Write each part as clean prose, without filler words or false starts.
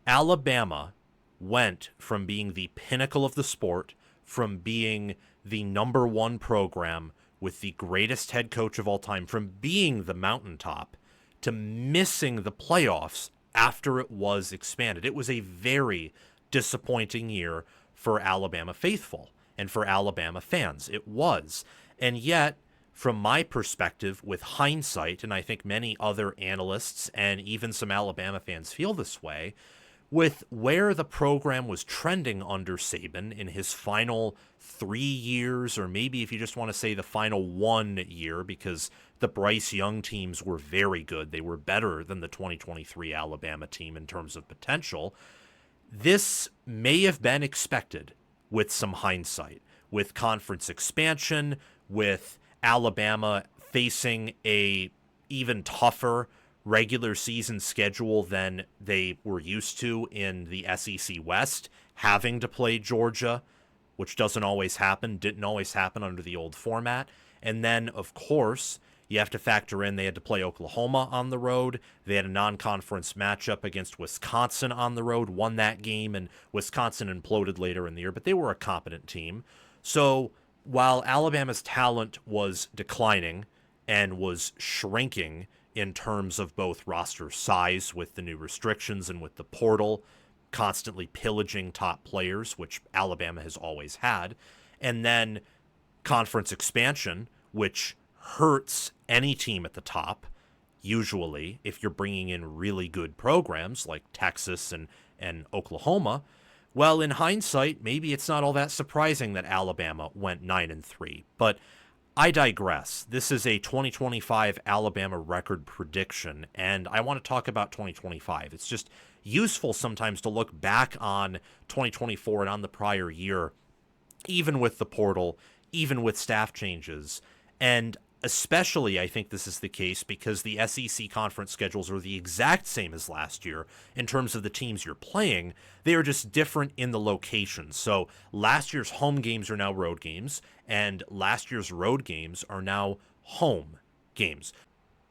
Alabama went from being the pinnacle of the sport, from being the number one program with the greatest head coach of all time, from being the mountaintop to missing the playoffs after it was expanded. It was a very disappointing year for Alabama faithful and for Alabama fans. It was. And yet, from my perspective, with hindsight, and I think many other analysts and even some Alabama fans feel this way, with where the program was trending under Saban in his final 3 years, or maybe if you just want to say the final 1 year, because the Bryce Young teams were very good. They were better than the 2023 Alabama team in terms of potential. This may have been expected with some hindsight, with conference expansion, with Alabama facing a even tougher regular season schedule than they were used to in the SEC West, having to play Georgia, which doesn't always happen, didn't always happen under the old format. And then, of course, you have to factor in they had to play Oklahoma on the road. They had a non-conference matchup against Wisconsin on the road, won that game, and Wisconsin imploded later in the year, but they were a competent team. So while Alabama's talent was declining and was shrinking in terms of both roster size with the new restrictions and with the portal constantly pillaging top players, which Alabama has always had, and then conference expansion, which hurts any team at the top, usually, if you're bringing in really good programs like Texas and Oklahoma. Well, in hindsight, maybe it's not all that surprising that Alabama went 9-3, but I digress. This is a 2025 Alabama record prediction, and I want to talk about 2025. It's just useful sometimes to look back on 2024 and on the prior year, even with the portal, even with staff changes. And especially, I think this is the case because the SEC conference schedules are the exact same as last year in terms of the teams you're playing. They are just different in the locations. So last year's home games are now road games, and last year's road games are now home games.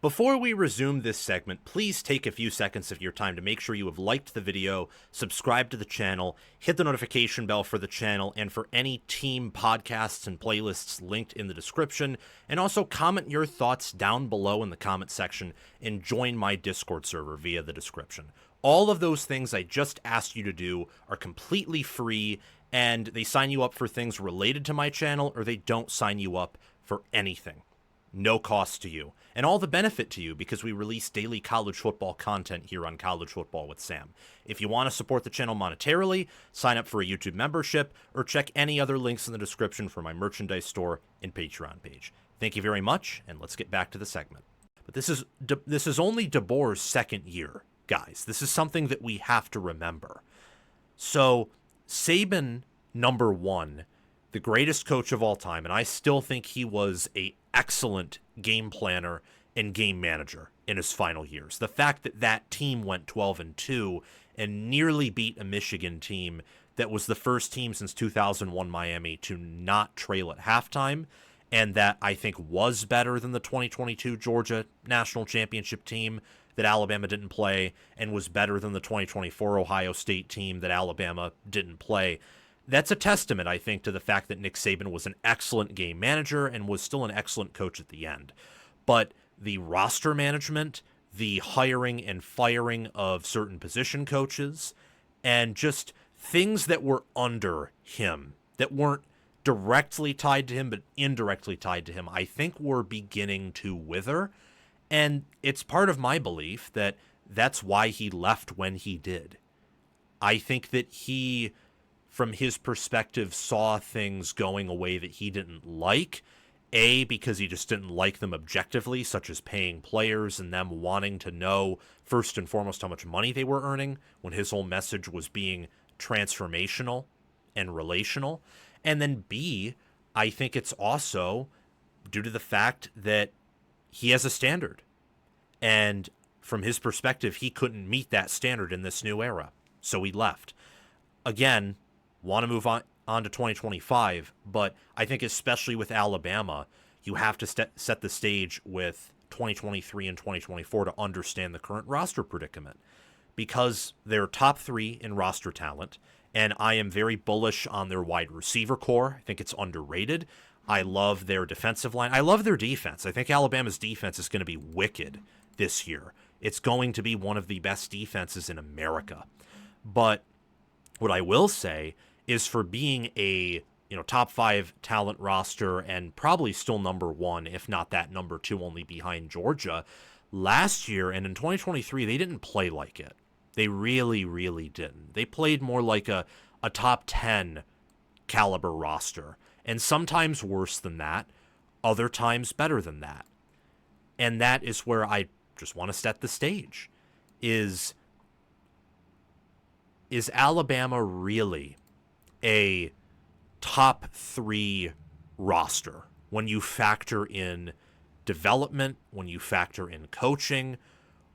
Before we resume this segment, please take a few seconds of your time to make sure you have liked the video, subscribe to the channel, hit the notification bell for the channel and for any team podcasts and playlists linked in the description, and also comment your thoughts down below in the comment section and join my Discord server via the description. All of those things I just asked you to do are completely free, and they sign you up for things related to my channel, or they don't sign you up for anything. No cost to you, and all the benefit to you because we release daily college football content here on College Football with Sam. If you want to support the channel monetarily, sign up for a YouTube membership, or check any other links in the description for my merchandise store and Patreon page. Thank you very much, and let's get back to the segment. But this is only DeBoer's second year, guys. This is something that we have to remember. So, Saban, number one, the greatest coach of all time, and I still think he was an excellent game planner and game manager in his final years. The fact that that team went 12-2 and nearly beat a Michigan team that was the first team since 2001 Miami to not trail at halftime, and that I think was better than the 2022 Georgia National Championship team that Alabama didn't play, and was better than the 2024 Ohio State team that Alabama didn't play. That's a testament, I think, to the fact that Nick Saban was an excellent game manager and was still an excellent coach at the end. But the roster management, the hiring and firing of certain position coaches, and just things that were under him, that weren't directly tied to him, but indirectly tied to him, I think were beginning to wither. And it's part of my belief that that's why he left when he did. I think that he, from his perspective, saw things going a way that he didn't like. A, because he just didn't like them objectively, such as paying players and them wanting to know, first and foremost, how much money they were earning, when his whole message was being transformational and relational. And then B, I think it's also due to the fact that he has a standard. And from his perspective, he couldn't meet that standard in this new era. So he left. Again, want to move on to 2025, but I think especially with Alabama, you have to set the stage with 2023 and 2024 to understand the current roster predicament. because they're top 3 in roster talent, and I am very bullish on their wide receiver core. I think it's underrated. I love their defensive line. I love their defense. I think Alabama's defense is going to be wicked this year. It's going to be one of the best defenses in America. But what I will say is, for being a top 5 talent roster and probably still number 1, if not that number 2, only behind Georgia, last year and in 2023, they didn't play like it. They really, really didn't. They played more like a top 10 caliber roster, and sometimes worse than that, other times better than that. And that is where I just want to set the stage. Is Alabama really a top 3 roster when you factor in development, when you factor in coaching,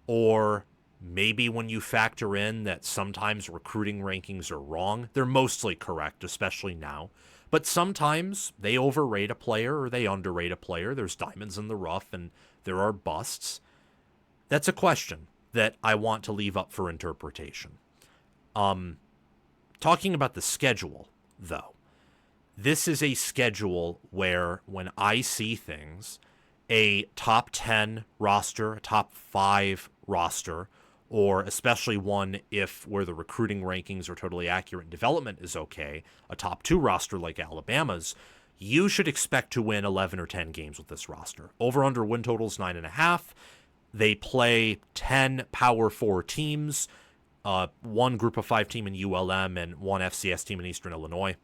or maybe when you factor in that sometimes recruiting rankings are wrong? They're mostly correct, especially now. But sometimes they overrate a player or they underrate a player. There's diamonds in the rough and there are busts. That's a question that I want to leave up for interpretation. Talking about the schedule, though, this is a schedule where, when I see things, a top 10 roster, a top 5 roster, or especially one where the recruiting rankings are totally accurate and development is okay, a top 2 roster like Alabama's, you should expect to win 11 or 10 games with this roster. Over-under win totals 9.5. They play 10 Power 4 teams, one Group of 5 team in ULM, and one FCS team in Eastern Illinois.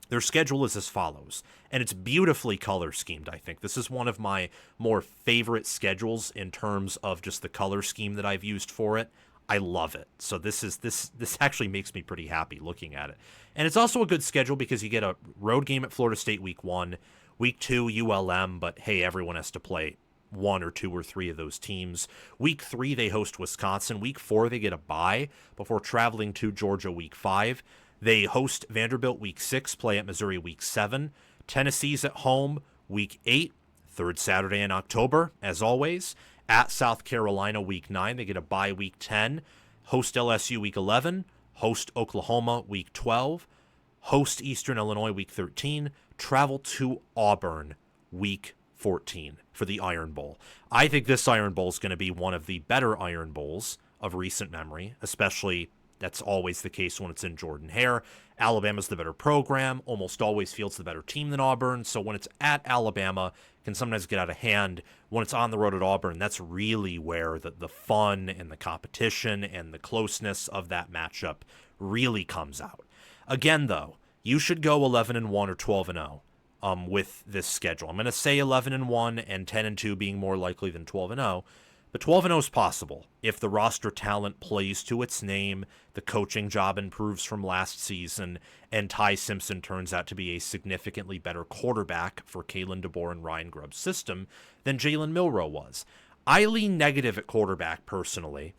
Their schedule is as follows, and it's beautifully color schemed, I think. This is one of my more favorite schedules in terms of just the color scheme that I've used for it. I love it. So this actually makes me pretty happy looking at it. And it's also a good schedule because you get a road game at Florida State week 1, week 2 ULM, but hey, everyone has to play 1 or 2 or 3 of those teams. Week 3 they host Wisconsin. Week 4 they get a bye before traveling to Georgia week 5. They host Vanderbilt week 6, play at Missouri week 7. Tennessee's at home week 8, third Saturday in October, as always. At South Carolina week 9, they get a bye week 10. Host LSU week 11. Host Oklahoma week 12. Host Eastern Illinois week 13. Travel to Auburn week 14 for the Iron Bowl. I think this Iron Bowl is going to be one of the better Iron Bowls of recent memory, especially that's always the case when it's in Jordan-Hare. Alabama's the better program, almost always fields the better team than Auburn, so when it's at Alabama, it can sometimes get out of hand. When it's on the road at Auburn, that's really where the fun and the competition and the closeness of that matchup really comes out. Again, though, you should go 11-1 or 12-0 with this schedule. I'm going to say 11-1 and 10-2 being more likely than 12-0. But 12-0 is possible if the roster talent plays to its name, the coaching job improves from last season, and Ty Simpson turns out to be a significantly better quarterback for Kalen DeBoer and Ryan Grubb's system than Jalen Milroe was. I lean negative at quarterback personally.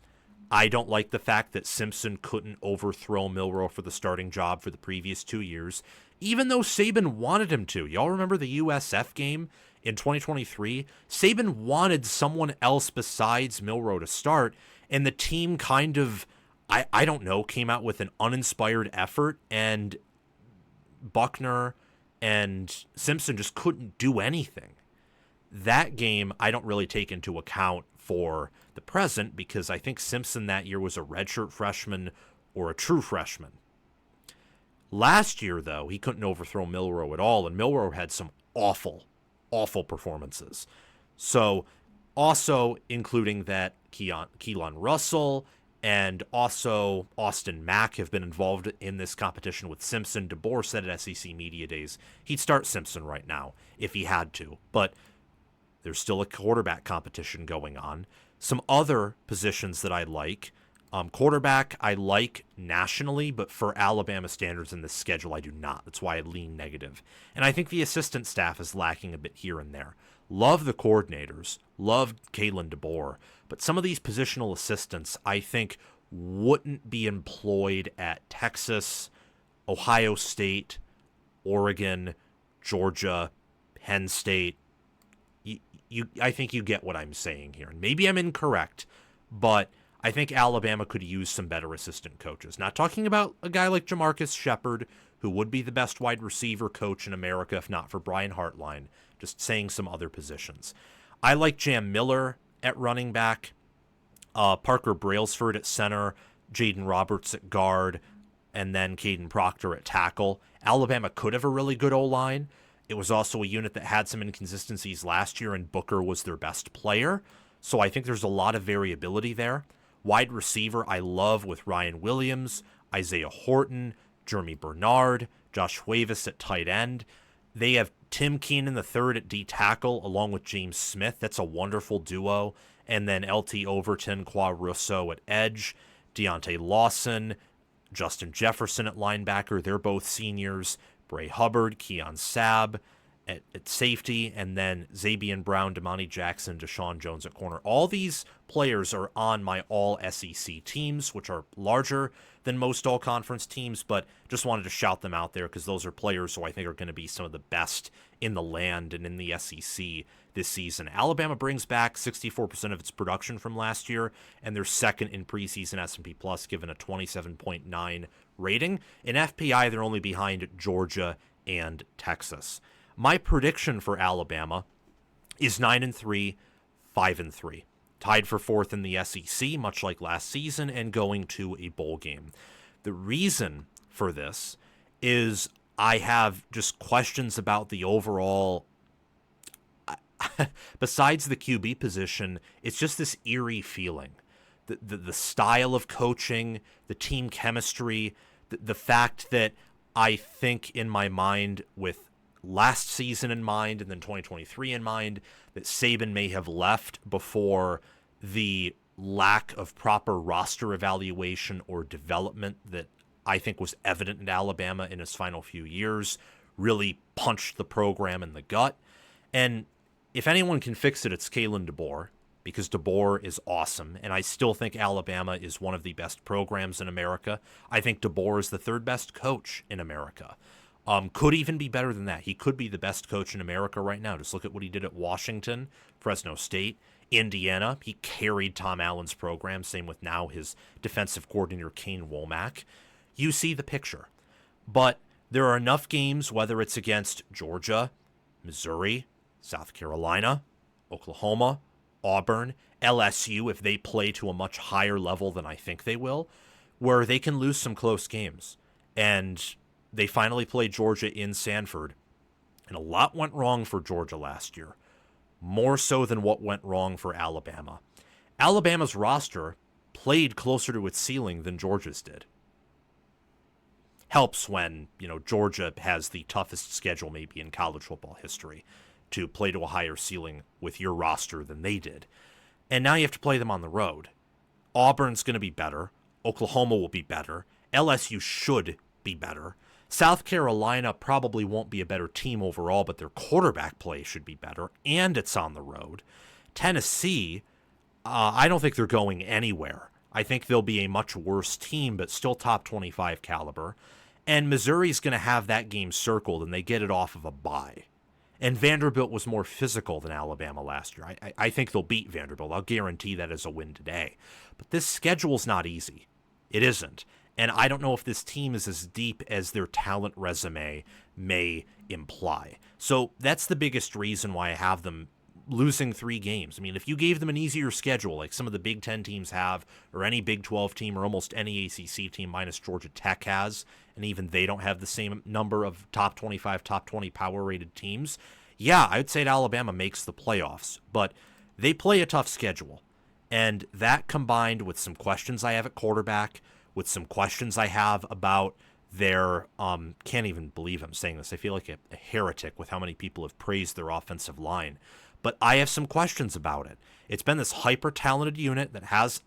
I don't like the fact that Simpson couldn't overthrow Milroe for the starting job for the previous 2 years, even though Saban wanted him to. Y'all remember the USF game in 2023? Saban wanted someone else besides Milroe to start, and the team kind of, I don't know, came out with an uninspired effort, and Buckner and Simpson just couldn't do anything. That game I don't really take into account for the present because I think Simpson that year was a redshirt freshman or a true freshman. Last year, though, he couldn't overthrow Milroe at all, and Milroe had some awful performances. So also including that Keelan Russell and also Austin Mack have been involved in this competition with Simpson. DeBoer said at SEC Media Days he'd start Simpson right now if he had to, but there's still a quarterback competition going on. Some other positions that I like. Quarterback, I like nationally, but for Alabama standards in this schedule, I do not. That's why I lean negative. And I think the assistant staff is lacking a bit here and there. Love the coordinators, love Kalen DeBoer, but some of these positional assistants, I think, wouldn't be employed at Texas, Ohio State, Oregon, Georgia, Penn State. I think you get what I'm saying here. And maybe I'm incorrect, but I think Alabama could use some better assistant coaches. Not talking about a guy like Jamarcus Shepard, who would be the best wide receiver coach in America if not for Brian Hartline, just saying some other positions. I like Jam Miller at running back, Parker Brailsford at center, Jaden Roberts at guard, and then Caden Proctor at tackle. Alabama could have a really good O-line. It was also a unit that had some inconsistencies last year, and Booker was their best player. So I think there's a lot of variability there. Wide receiver, I love with Ryan Williams, Isaiah Horton, Jeremy Bernard, Josh Huevis at tight end. They have Tim Keenan III at D tackle, along with James Smith. That's a wonderful duo. And then LT Overton, Qua Russo at edge, Deontay Lawson, Justin Jefferson at linebacker. They're both seniors. Bray Hubbard, Keon Sabb at safety, and then Zabian Brown, Damani Jackson, Deshaun Jones at corner. All these players are on my all-SEC teams, which are larger than most all-conference teams, but just wanted to shout them out there because those are players who I think are going to be some of the best in the land and in the SEC this season. Alabama brings back 64% of its production from last year, and they're second in preseason S&P Plus, given a 27.9 rating. In FPI, they're only behind Georgia and Texas. My prediction for Alabama is 9-3, 5-3. Tied for fourth in the SEC, much like last season, and going to a bowl game. The reason for this is I have just questions about the overall. Besides the QB position, it's just this eerie feeling. The style of coaching, the team chemistry, the fact that I think in my mind, with last season in mind and then 2023 in mind, that Saban may have left before the lack of proper roster evaluation or development that I think was evident in Alabama in his final few years really punched the program in the gut. And if anyone can fix it, it's Kalen DeBoer, because DeBoer is awesome, and I still think Alabama is one of the best programs in America. I think DeBoer is the third best coach in America. Could even be better than that. He could be the best coach in America right now. Just look at what he did at Washington, Fresno State, Indiana. He carried Tom Allen's program. Same with now his defensive coordinator, Kane Womack. You see the picture. But there are enough games, whether it's against Georgia, Missouri, South Carolina, Oklahoma, Auburn, LSU, if they play to a much higher level than I think they will, where they can lose some close games. And they finally played Georgia in Sanford, and a lot went wrong for Georgia last year, more so than what went wrong for Alabama. Alabama's roster played closer to its ceiling than Georgia's did. Helps when, Georgia has the toughest schedule maybe in college football history to play to a higher ceiling with your roster than they did. And now you have to play them on the road. Auburn's going to be better. Oklahoma will be better. LSU should be better. South Carolina probably won't be a better team overall, but their quarterback play should be better, and it's on the road. Tennessee, I don't think they're going anywhere. I think they'll be a much worse team, but still top 25 caliber. And Missouri's going to have that game circled, and they get it off of a bye. And Vanderbilt was more physical than Alabama last year. I think they'll beat Vanderbilt. I'll guarantee that as a win today. But this schedule's not easy. It isn't. And I don't know if this team is as deep as their talent resume may imply. So that's the biggest reason why I have them losing 3 games. I mean, if you gave them an easier schedule, like some of the Big Ten teams have, or any Big 12 team, or almost any ACC team minus Georgia Tech has, and even they don't have the same number of top 25, top 20 power-rated teams, yeah, I would say that Alabama makes the playoffs. But they play a tough schedule. And that combined with some questions I have at quarterback, with some questions I have about their, can't even believe I'm saying this. I feel like a heretic with how many people have praised their offensive line. But I have some questions about it. It's been this hyper-talented unit that has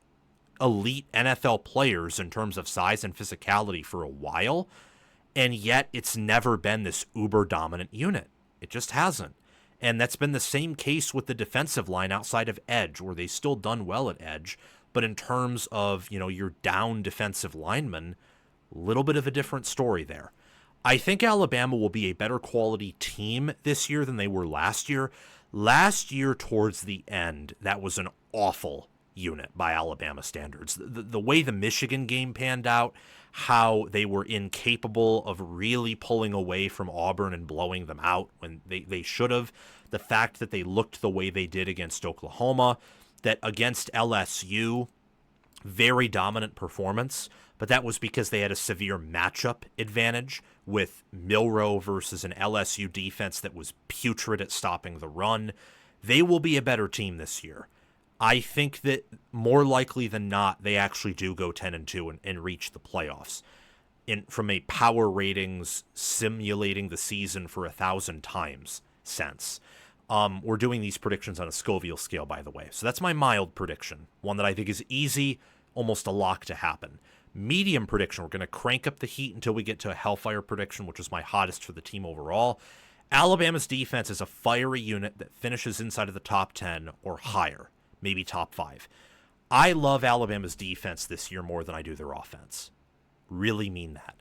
elite NFL players in terms of size and physicality for a while, and yet it's never been this uber-dominant unit. It just hasn't. And that's been the same case with the defensive line outside of edge, where they've still done well at edge. But in terms of, your down defensive linemen, a little bit of a different story there. I think Alabama will be a better quality team this year than they were last year. Last year, towards the end, that was an awful unit by Alabama standards. The way the Michigan game panned out, how they were incapable of really pulling away from Auburn and blowing them out when they should have. The fact that they looked the way they did against Oklahoma, that against LSU, very dominant performance, but that was because they had a severe matchup advantage with Milroe versus an LSU defense that was putrid at stopping the run. They will be a better team this year. I think that more likely than not, they actually do go 10-2 and reach the playoffs. From a power ratings simulating the season for 1,000 times sense. We're doing these predictions on a Scoville scale, by the way. So that's my mild prediction, one that I think is easy, almost a lock to happen. Medium prediction, we're going to crank up the heat until we get to a Hellfire prediction, which is my hottest for the team overall. Alabama's defense is a fiery unit that finishes inside of the top 10 or higher, maybe top 5. I love Alabama's defense this year more than I do their offense. Really mean that.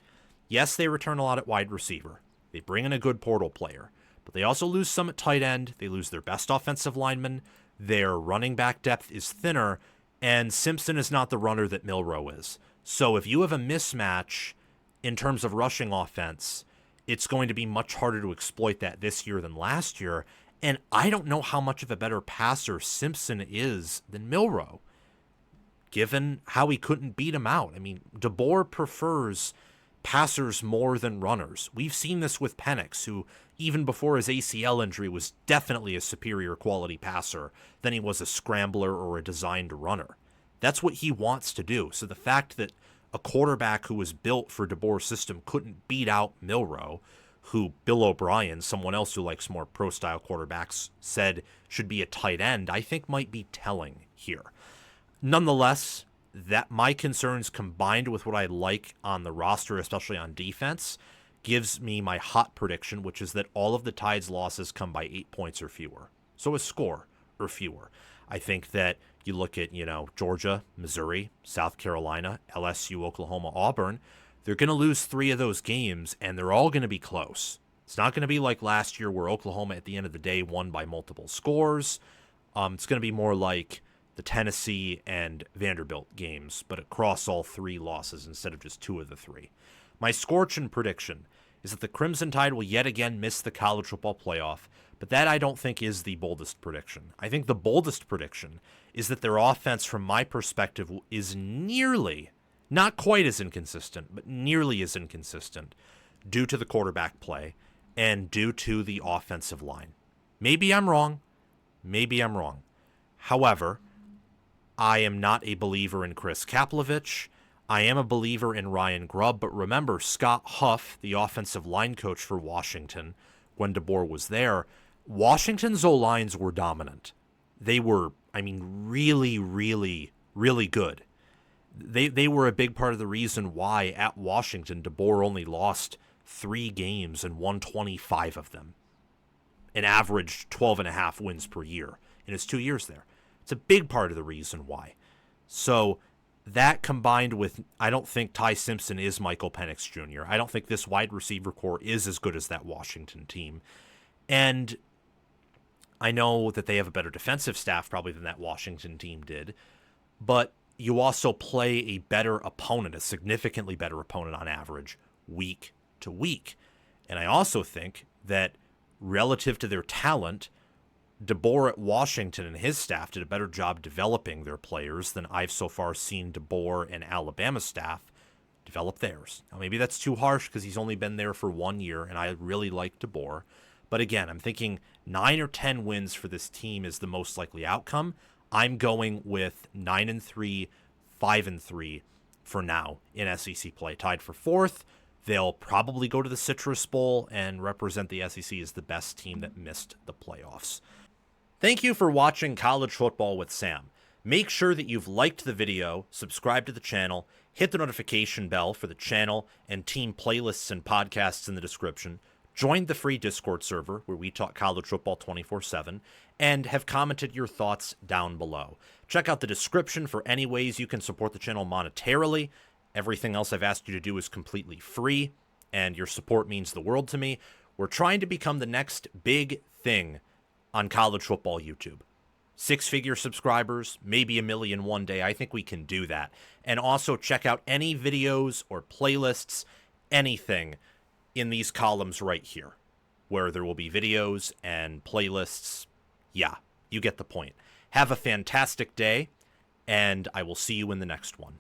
Yes, they return a lot at wide receiver. They bring in a good portal player, but they also lose some at tight end. They lose their best offensive lineman. Their running back depth is thinner, and Simpson is not the runner that Milroe is. So if you have a mismatch in terms of rushing offense, it's going to be much harder to exploit that this year than last year. And I don't know how much of a better passer Simpson is than Milroe, given how he couldn't beat him out. I mean, DeBoer prefers passers more than runners. We've seen this with Penix, who even before his ACL injury was definitely a superior quality passer than he was a scrambler or a designed runner. That's what he wants to do. So the fact that a quarterback who was built for DeBoer's system couldn't beat out Milroe, who Bill O'Brien, someone else who likes more pro-style quarterbacks, said should be a tight end, I think might be telling here. Nonetheless, that my concerns combined with what I like on the roster, especially on defense, gives me my hot prediction, which is that all of the Tide's losses come by 8 points or fewer. So a score or fewer. I think that you look at, Georgia, Missouri, South Carolina, LSU, Oklahoma, Auburn, they're going to lose 3 of those games, and they're all going to be close. It's not going to be like last year where Oklahoma at the end of the day won by multiple scores. It's going to be more like the Tennessee and Vanderbilt games, but across all 3 losses instead of just 2 of the 3. My Scorching prediction is that the Crimson Tide will yet again miss the college football playoff, but that I don't think is the boldest prediction. I think the boldest prediction is that their offense, from my perspective, is nearly, not quite as inconsistent, but nearly as inconsistent due to the quarterback play and due to the offensive line. Maybe I'm wrong. Maybe I'm wrong. However, I am not a believer in Chris Kaplovich. I am a believer in Ryan Grubb, but remember, Scott Huff, the offensive line coach for Washington, when DeBoer was there, Washington's O-lines were dominant. They were, really, really, really good. They were a big part of the reason why at Washington, DeBoer only lost 3 games and won 25 of them. An average 12.5 wins per year in his 2 years there. It's a big part of the reason why. So that combined with, I don't think Ty Simpson is Michael Penix Jr. I don't think this wide receiver core is as good as that Washington team. And I know that they have a better defensive staff probably than that Washington team did. But you also play a better opponent, a significantly better opponent on average, week to week. And I also think that relative to their talent, DeBoer at Washington and his staff did a better job developing their players than I've so far seen DeBoer and Alabama's staff develop theirs. Now, maybe that's too harsh because he's only been there for 1 year, and I really like DeBoer. But again, I'm thinking 9 or 10 wins for this team is the most likely outcome. I'm going with 9-3, 5-3 for now in SEC play. Tied for 4th. They'll probably go to the Citrus Bowl and represent the SEC as the best team that missed the playoffs. Thank you for watching College Football with Sam. Make sure that you've liked the video, subscribe to the channel, hit the notification bell for the channel and team playlists and podcasts in the description, join the free Discord server where we talk college football 24/7, and have commented your thoughts down below. Check out the description for any ways you can support the channel monetarily. Everything else I've asked you to do is completely free, and your support means the world to me. We're trying to become the next big thing on college football YouTube. six-figure subscribers, maybe 1 million one day. I think we can do that. And also check out any videos or playlists, anything in these columns right here, where there will be videos and playlists. Yeah, you get the point. Have a fantastic day, and I will see you in the next one.